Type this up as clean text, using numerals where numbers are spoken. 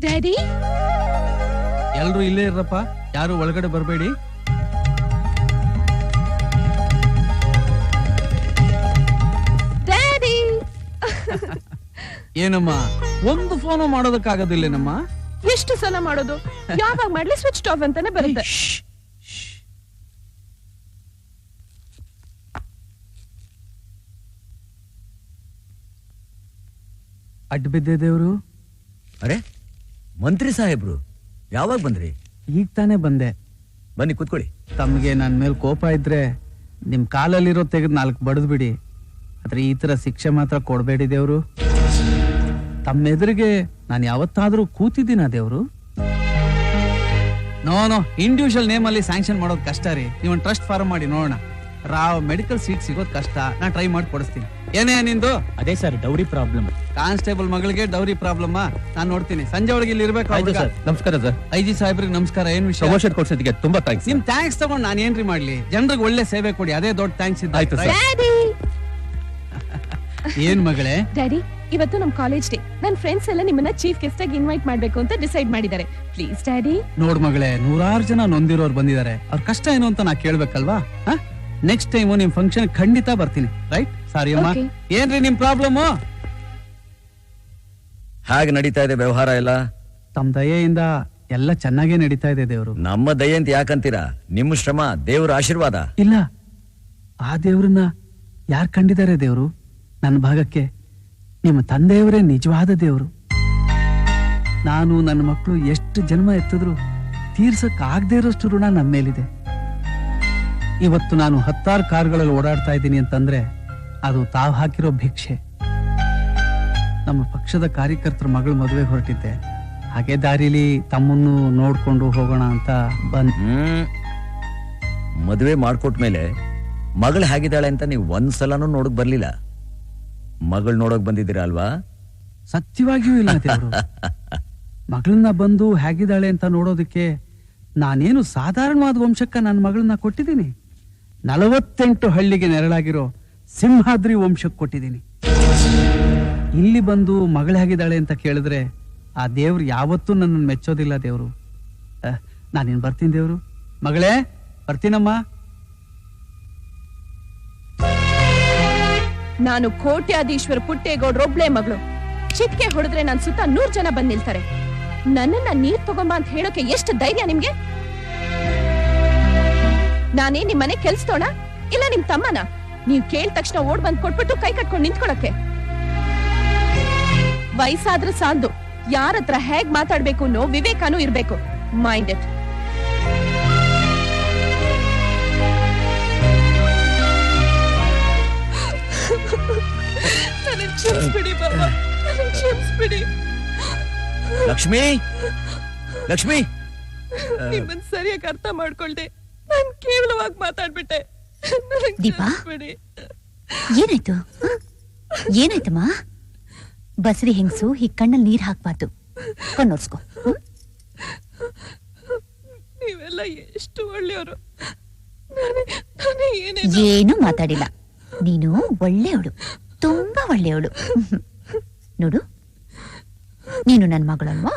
Daddy, ಎಲ್ರು ಇಲ್ಲೇ ಇರಪ್ಪ, ಯಾರು ಒಳಗಡೆ ಬರಬೇಡಿ. ಡ್ಯಾಡಿ. ಏನಮ್ಮ, ಒಂದು ಫೋನು ಮಾಡೋದಕ್ಕಾಗೋದಿಲ್ಲೇನಮ್ಮ? ಎಷ್ಟು ಸಲ ಮಾಡೋದು? ಯಾವಾಗ ಮಾಡ್ಲಿ ಸ್ವಿಚ್ ಆಫ್ ಅಂತಾನೆ ಬರುತ್ತೆ. ಅಡ್ಡ ಬಿದ್ದೆ ದೇವ್ರು. ಅರೆ, ಮಂತ್ರಿ ಸಾಹೇಬ್ರು ಯಾವಾಗ ಬಂದ್ರಿ? ಈಗ ತಾನೇ ಬಂದೆ. ಬನ್ನಿ ಕೂತ್ಕೊಳ್ಳಿ. ತಮ್ಗೆ ನನ್ ಮೇಲೆ ಕೋಪ ಇದ್ರೆ ನಿಮ್ ಕಾಲಲ್ಲಿರೋ ತೆಗೆದು 4 ಬಡದ್ ಬಿಡಿ, ಆದ್ರೆ ಈ ತರ ಶಿಕ್ಷೆ ಮಾತ್ರ ಕೊಡ್ಬೇಡಿ ದೇವ್ರು. ತಮ್ಮ ಎದುರಿಗೆ ನಾನು ಯಾವತ್ತಾದ್ರೂ ಕೂತಿದ್ದೀನ ದೇವ್ರು? ನೋ, ಇಂಡಿವಿಜುವಲ್ ನೇಮ್ ಅಲ್ಲಿ ಸ್ಯಾಂಕ್ಷನ್ ಮಾಡೋದು ಕಷ್ಟ ರೀ. ನೀವೊಂದು ಟ್ರಸ್ಟ್ ಫಾರ್ಮ್ ಮಾಡಿ ನೋಡೋಣ. ರಾವ್ ಮೆಡಿಕಲ್ ಸೀಟ್ ಸಿಗೋದು ಕಷ್ಟ, ನಾನು ಟ್ರೈ ಮಾಡಿ ಕೊಡಿಸ್ತೀನಿ. ಏನೇ ನಿಂದು? ಅದೇ ಸರ್, ಡೌರಿ ಪ್ರಾಬ್ಲಮ್. ಕಾನ್ಸ್ಟೇಬಲ್ ಮಗಳಿಗೆ ಡೌರಿ ಪ್ರಾಬ್ಲಮ್? ನಾನು ನೋಡ್ತೀನಿ. ಸಂಜೆ ಒಳಗೆ ಇಲ್ಲಿ ಇರ್ಬೇಕು. ನಮಸ್ಕಾರ ಸರ್. ಐಜಿ ಸಾಹೇಬ್ರಿಗೆ ನಮಸ್ಕಾರ. ಏನ್ ವಿಷಯ? ಪ್ರಮೋಷನ್ ಕೊಡ್ಸೋದಕ್ಕೆ ತುಂಬಾ ಥ್ಯಾಂಕ್ಸ್. ನಿಮ್ ಥ್ಯಾಂಕ್ಸ್ ತಗೊಂಡು ನಾನು ಏನ್ರಿ ಮಾಡ್ಲಿ? ಜನರಿಗೆ ಒಳ್ಳೆ ಸೇವೆ ಕೊಡಿ, ಅದೇ ದೊಡ್ಡ ಥ್ಯಾಂಕ್ಸ್ ಇದ್ದ. ಆಯ್ತು ಸರ್. ಏನ್ ಮಗಳೇ? ಡ್ಯಾಡಿ, ಇವತ್ತು ನಮ್ ಕಾಲೇಜ್ ಡೇ. ನನ್ ಫ್ರೆಂಡ್ಸ್ ಎಲ್ಲ ನಿಮ್ಮನ್ನ ಚೀಫ್ ಗೆಸ್ಟ್ ಆಗಿ ಇನ್ವೈಟ್ ಮಾಡ್ಬೇಕು ಅಂತ ಡಿಸೈಡ್ ಮಾಡಿದ್ದಾರೆ. Please daddy. ನೋಡ್ ಮಗಳೇ, 100 ಜನ ನೊಂದಿರೋರು ಬಂದಿದ್ದಾರೆ. ಅವ್ರ ಕಷ್ಟ ಏನು ಅಂತ ನಾ ಕೇಳ್ಬೇಕಲ್ವಾ? ನೆಕ್ಸ್ಟ್ ಟೈಮು ನಿಮ್ ಫಂಕ್ಷನ್ ಖಂಡಿತ ಬರ್ತೀನಿ. ರೈಟ್? ಸಾರಿ ಅಮ್ಮ. ಏನ್ರಿ ನಿಮ್ ಪ್ರಾಬ್ಲಮ್? ಹಾಗೆ ನಡೀತಾ ಇದೆ ವ್ಯವಹಾರ ಎಲ್ಲ? ತಮ್ಮ ದಯೆಯಿಂದ ಎಲ್ಲ ಚೆನ್ನಾಗೇ ನಡೀತಾ ಇದೆ ದೇವ್ರು. ನಮ್ಮ ದಯೆ ಅಂತ ಯಾಕಂತೀರಾ? ನಿಮ್ಮ ಶ್ರಮ ದೇವರ ಆಶೀರ್ವಾದ. ಇಲ್ಲ, ಆ ದೇವ್ರನ್ನ ಯಾರ್ ಕಂಡಿದ್ದಾರೆ ದೇವ್ರು? ನನ್ನ ಭಾಗಕ್ಕೆ ನಿಮ್ಮ ತಂದೆಯವರೇ ನಿಜವಾದ ದೇವ್ರು. ನಾನು ನನ್ನ ಮಕ್ಕಳು ಎಷ್ಟು ಜನ್ಮ ಎತ್ತಿದ್ರು ತೀರ್ಸಕ್ ಆಗದೆ ಇರೋಷ್ಟು ಋಣ ನನ್ನ ಮೇಲಿದೆ. ಇವತ್ತು ನಾನು 10 ಕಾರ್ಗಳಲ್ಲಿ ಓಡಾಡ್ತಾ ಇದ್ದೀನಿ ಅಂತಂದ್ರೆ ಅದು ತಾವು ಹಾಕಿರೋ ಭಿಕ್ಷೆ. ನಮ್ಮ ಪಕ್ಷದ ಕಾರ್ಯಕರ್ತರ ಮಗಳು ಮದುವೆಗೆ ಹೊರಟಿದ್ದೆ. ಹಾಗೆ ದಾರಿಲಿ ತಮ್ಮನ್ನು ನೋಡ್ಕೊಂಡು ಹೋಗೋಣ ಅಂತ ಬಂದ್. ಮದುವೆ ಮಾಡ್ಕೊಟ್ಮೇಲೆ ಮಗಳು ಹೇಗಿದ್ದಾಳೆ ಅಂತ ನೀವು ಒಂದ್ಸಲನೂ ನೋಡಕ್ ಬರ್ಲಿಲ್ಲ. ಮಗಳು ನೋಡಕ್ ಬಂದಿದ್ದೀರಾ ಅಲ್ವಾ? ಸತ್ಯವಾಗಿಯೂ ಇಲ್ಲ ದೇವ್ರು. ಮಗಳನ್ನ ಬಂದು ಹೇಗಿದ್ದಾಳೆ ಅಂತ ನೋಡೋದಕ್ಕೆ ನಾನೇನು ಸಾಧಾರಣವಾದ ವಂಶಕ್ಕ ನನ್ನ ಮಗಳನ್ನ ಕೊಟ್ಟಿದ್ದೀನಿ? 48 ಹಳ್ಳಿಗೆ ನೆರಳಾಗಿರೋ ಸಿಂಹಾದ್ರಿ ವಂಶಕ್ಕೆ ಕೊಟ್ಟಿದ್ದೀನಿ. ಇಲ್ಲಿ ಬಂದು ಮಗಳು ಹೇಗಿದ್ದಾಳೆ ಅಂತ ಕೇಳಿದ್ರೆ ಆ ದೇವ್ರು ಯಾವತ್ತೂ ನನ್ನನ್ನು ಮೆಚ್ಚೋದಿಲ್ಲ ದೇವ್ರು. ನಾನೇನ್ ಬರ್ತೀನಿ ದೇವ್ರು. ಮಗಳೇ, ಬರ್ತೀನಮ್ಮ. ನಾನು ಕೋಟ್ಯಾಧೀಶ್ವರ ಪುಟ್ಟೇಗೌಡ್ರ ಒಬ್ಳೆ ಮಗಳು. ಚಿಟ್ಕೆ ಹೊಡೆದ್ರೆ ನನ್ ಸುತ್ತ 100 ಜನ ಬಂದ್ ನಿಲ್ತಾರೆ. ನನ್ನನ್ನ ನೀರ್ ತಗೊಂಬ ಅಂತ ಹೇಳೋಕೆ ಎಷ್ಟು ಧೈರ್ಯ ನಿಮ್ಗೆ? ನಾನೇ ನಿಮ್ ಮನೆ ಕೆಲ್ಸದೋಣ ಇಲ್ಲ ನಿಮ್ ತಮ್ಮನ? ನೀವ್ ಕೇಳಿದ ತಕ್ಷಣ ಓಡ್ ಬಂದ್ ಕೊಟ್ಬಿಟ್ಟು ಕೈ ಕಟ್ಕೊಂಡು ನಿಂತ್ಕೊಳಕ್ಕೆ? ವಯಸ್ಸಾದ್ರೂ ಸಾಲದು, ಯಾರ ಹತ್ರ ಹೇಗ್ ಮಾತಾಡ್ಬೇಕು ಅನ್ನೋ ವಿವೇಕನೂ ಇರ್ಬೇಕು. Mind it. ಕ್ಷಮಿಸ್ಬಿಡಿ ಬಾಬಾ, ಕ್ಷಮಿಸ್ಬಿಡಿ. ಲಕ್ಷ್ಮಿ, ಲಕ್ಷ್ಮಿ, ನಿಮ್ಮನ್ ಸರಿಯಾಗಿ ಅರ್ಥ ಮಾಡ್ಕೊಳ್ದೆ ನಾನ್ ಕೇವಲವಾಗಿ ಮಾತಾಡ್ಬಿಟ್ಟೆ. ದೀಪಾ, ಏನಾಯ್ತು? ಏನಾಯ್ತಮ್ಮ? ಬಸರಿ ಹೆಂಗಸು ಹೀಗ್ ಕಣ್ಣಲ್ಲಿ ನೀರ್ ಹಾಕ್ಬಾರ್ದು. ಕಣ್ಣೋರ್ಸ್ಕೊ. ನೀವೆಲ್ಲ ಎಷ್ಟು ಒಳ್ಳೆಯವರು. ಏನು ಮಾತಾಡಿಲ್ಲ. ನೀನು ಒಳ್ಳೆಯವಳು, ತುಂಬಾ ಒಳ್ಳೆಯವಳು. ನೋಡು, ನೀನು ನನ್ ಮಗಳಲ್ವಾ?